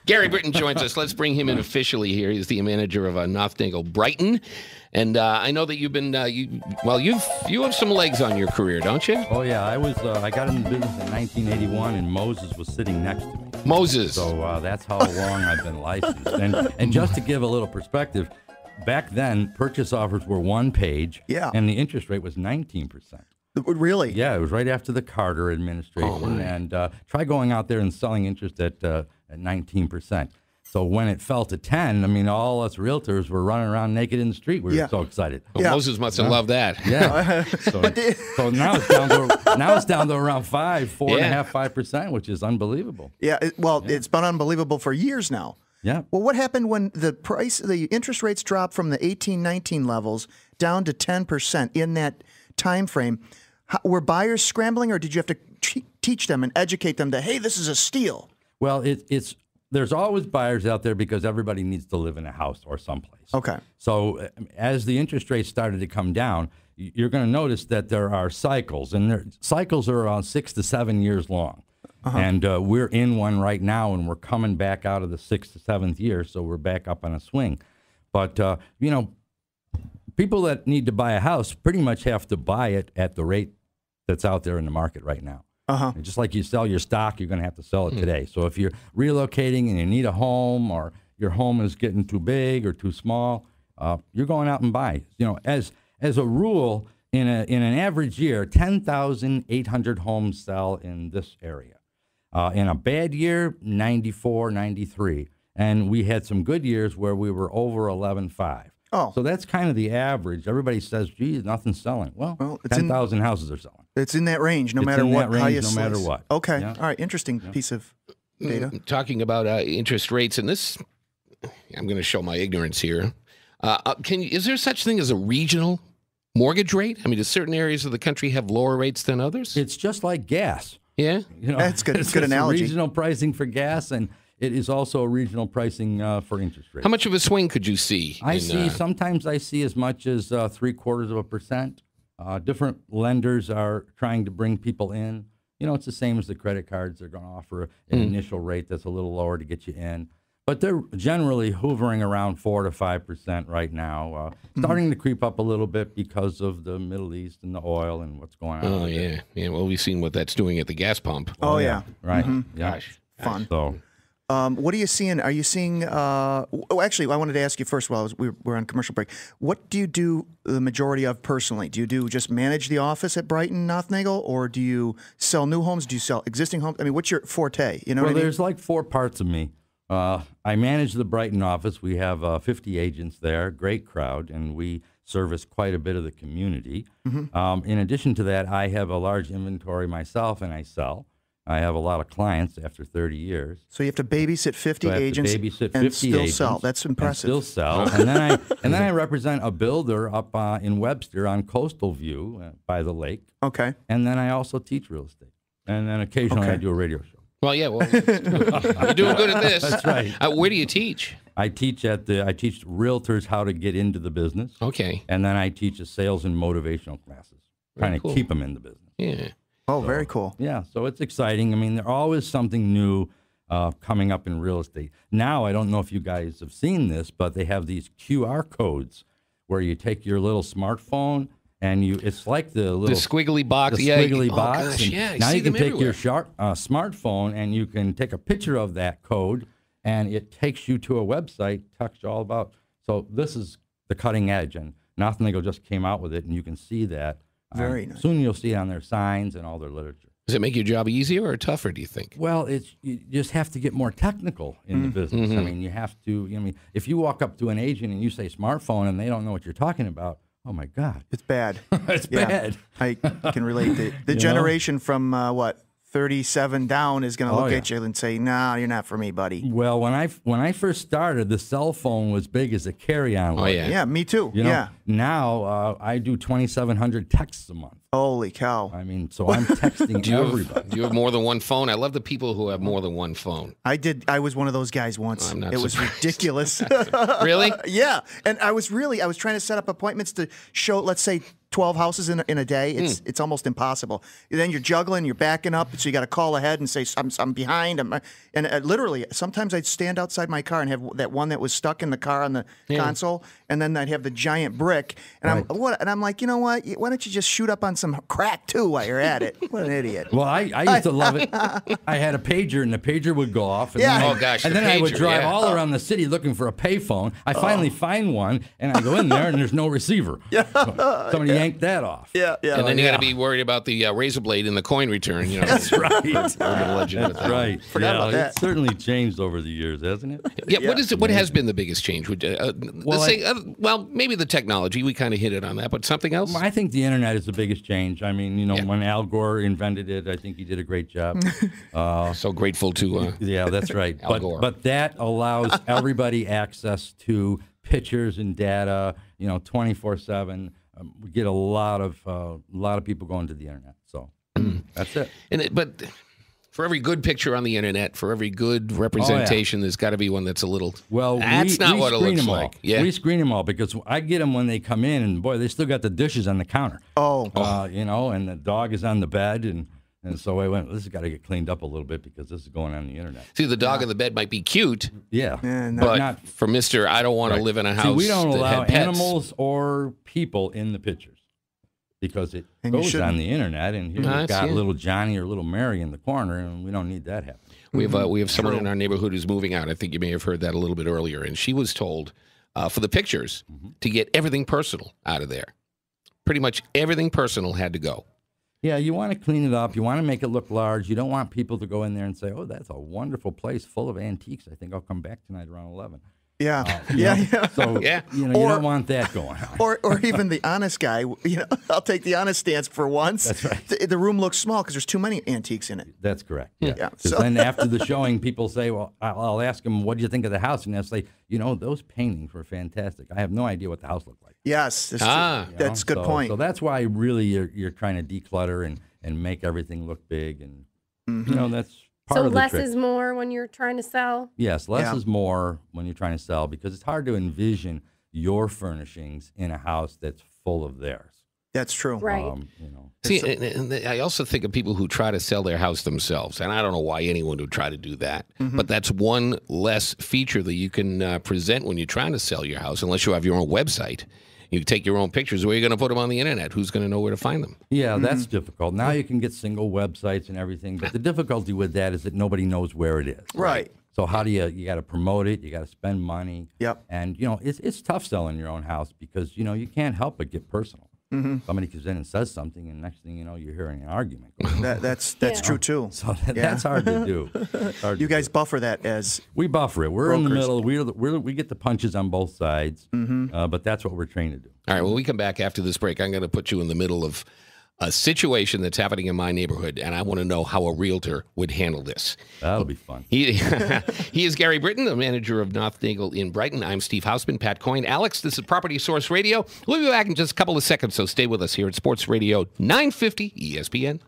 Gary Britton joins us. Let's bring him in officially here. He's the manager of Nothnagel Brighton. And I know that you've been, you have some legs on your career, don't you? Oh, yeah. I got in the business in 1981, and Moses was sitting next to me. Moses. So that's how long I've been licensed. And just to give a little perspective, back then, purchase offers were one page, and the interest rate was 19%. Really? Yeah, it was right after the Carter administration. And try going out there and selling interest at 19%. So when it fell to 10, I mean, all us realtors were running around naked in the street. We were so excited. Well, Moses must have loved that. Yeah. So now it's down to around 4.5%, which is unbelievable. Yeah. It's been unbelievable for years now. Yeah. Well, what happened when the interest rates dropped from the 18-19 levels down to 10% in that time frame? Were buyers scrambling, or did you have to teach them and educate them that, hey, this is a steal? Well, there's always buyers out there because everybody needs to live in a house or someplace. Okay. So as the interest rates started to come down, you're going to notice that there are cycles, and cycles are around 6 to 7 years long. And we're in one right now, and we're coming back out of the 6th to 7th year, so we're back up on a swing. But, people that need to buy a house pretty much have to buy it at the rate that's out there in the market right now. And just like you sell your stock, you're going to have to sell it today. So if you're relocating and you need a home, or your home is getting too big or too small, you're going out and buy. As a rule, in an average year, 10,800 homes sell in this area. In a bad year, 94, 93. And we had some good years where we were over 11.5. So that's kind of the average. Everybody says, geez, nothing's selling. Well 10,000 houses are selling. It's in that range, no matter what. How you slice. No matter what. Okay. Yeah. All right. Interesting piece of data. Talking about interest rates, and this, I'm going to show my ignorance here. Is there such thing as a regional mortgage rate? I mean, do certain areas of the country have lower rates than others? It's just like gas. Yeah? That's good. It's good analogy. Regional pricing for gas, and it is also a regional pricing for interest rates. How much of a swing could you see? Sometimes I see as much as 0.75%. Different lenders are trying to bring people in. It's the same as the credit cards. They're going to offer an initial rate that's a little lower to get you in. But they're generally hovering around 4 to 5% right now, starting to creep up a little bit because of the Middle East and the oil and what's going on. Oh, yeah. Yeah, well, we've seen what that's doing at the gas pump. Oh, yeah. Right. Yeah. Gosh. Fun. So, what are you seeing? Are you seeing actually, I wanted to ask you first while we're on commercial break. What do you do the majority of personally? Do you just manage the office at Brighton Nothnagel, or do you sell new homes? Do you sell existing homes? I mean, what's your forte? You know what I mean? There's like 4 parts of me. I manage the Brighton office. We have 50 agents there, great crowd, and we service quite a bit of the community. In addition to that, I have a large inventory myself, and I sell. I have a lot of clients after 30 years. So you have to babysit 50 agents and still sell. That's impressive. Still sell. And then I represent a builder up in Webster on Coastal View by the lake. Okay. And then I also teach real estate. And then occasionally I do a radio show. Well, yeah, you're doing good at this. That's right. Where do you teach? I teach realtors how to get into the business. Okay. And then I teach the sales and motivational classes, trying to keep them in the business. Yeah. Oh, very cool. Yeah, so it's exciting. I mean, there's always something new coming up in real estate. Now, I don't know if you guys have seen this, but they have these QR codes where you take your little smartphone and it's like the squiggly box. The squiggly box. Gosh, yeah, now you can take everywhere. your smartphone and you can take a picture of that code, and it takes you to a website, tells you all about. So this is the cutting edge, and Nothnagel just came out with it, and you can see that. Very nice. Soon you'll see it on their signs and all their literature. Does it make your job easier or tougher, do you think? Well, you just have to get more technical in the business. I mean, you have to, if you walk up to an agent and you say smartphone and they don't know what you're talking about, oh my God. It's bad. It's bad. I can relate. The generation from 37 down is going to look at you and say, "Nah, you're not for me, buddy." Well, when I first started, the cell phone was big as a carry-on. Oh yeah, yeah, me too. Now I do 2,700 texts a month. Holy cow! I mean, so I'm texting everybody. Do you have more than one phone? I love the people who have more than one phone. I did. I was one of those guys once. I'm not It was surprised. ridiculous. Really? Yeah, and I was trying to set up appointments to show, let's say, 12 houses in a day. It's almost impossible. Then you're juggling, you're backing up, so you got to call ahead and say I'm behind. And literally, sometimes I'd stand outside my car and have that one that was stuck in the car on the console, and then I'd have the giant brick. And I'm like, you know what? Why don't you just shoot up on some crack too while you're at it? What an idiot. Well, I used to love it. I had a pager, and the pager would go off. And then I would drive all around the city looking for a payphone. I finally find one, and I go in there, and there's no receiver. Somebody yanked that off. Yeah. And then you got to be worried about the razor blade in the coin return. You know, that's right. That's right. Forgot about that. It's certainly changed over the years, hasn't it? Yeah. What is it? What has been the biggest change? Let's say, maybe the technology. We kind of hit it on that, but something else. I think the internet is the biggest change. I mean, when Al Gore invented it, I think he did a great job. So grateful to. Yeah, that's right. Al Gore. But that allows everybody access to pictures and data. 24/7. We get a lot of people going to the internet. So that's it. But for every good picture on the internet, for every good representation, there's got to be one that's a little. Well, that's not what it looks like. Yeah, we screen them all because I get them when they come in, and boy, they still got the dishes on the counter. And the dog is on the bed, and so I went, this has got to get cleaned up a little bit because this is going on the internet. See, the dog on the bed might be cute. Yeah. But not for Mr. I don't want to live in a house. See, we don't that allow had pets. animals or people in the pictures because it goes on the internet, and here we've got little Johnny or little Mary in the corner, and we don't need that happening. We have someone in our neighborhood who's moving out. I think you may have heard that a little bit earlier, and she was told for the pictures to get everything personal out of there. Pretty much everything personal had to go. Yeah, you want to clean it up. You want to make it look large. You don't want people to go in there and say, "Oh, that's a wonderful place full of antiques. I think I'll come back tonight around 11." Yeah. So you don't want that going on. Or even the honest guy. I'll take the honest stance for once. That's right. The room looks small because there's too many antiques in it. That's correct. Yeah. So then after the showing, people say, "Well, I'll ask them, what do you think of the house?" And they'll say, "Those paintings were fantastic. I have no idea what the house looked like." Yes, that's a good point. So that's why really you're trying to declutter and make everything look big, and that's part of the trick. So less is more when you're trying to sell? Yes, less is more when you're trying to sell because it's hard to envision your furnishings in a house that's full of theirs. That's true. Right. See, and I also think of people who try to sell their house themselves, and I don't know why anyone would try to do that, but that's one less feature that you can present when you're trying to sell your house, unless you have your own website. You take your own pictures. Where are you going to put them on the internet? Who's going to know where to find them? Yeah, that's difficult. Now you can get single websites and everything, but the difficulty with that is that nobody knows where it is. Right. So how do you got to promote it? You got to spend money. Yep. And it's tough selling your own house because you can't help but get personal. Somebody comes in and says something, and next thing you know, you're hearing an argument. That's true too. So that's hard to do. You guys buffer that as we buffer it. We're brokers. In the middle. We get the punches on both sides, but that's what we're trained to do. All right. When we come back after this break, I'm going to put you in the middle of a situation that's happening in my neighborhood, and I want to know how a realtor would handle this. That'll be fun. He is Gary Britton, the manager of Nothnagel in Brighton. I'm Steve Hausman, Pat Coyne. Alex, this is Property Source Radio. We'll be back in just a couple of seconds, so stay with us here at Sports Radio 950 ESPN.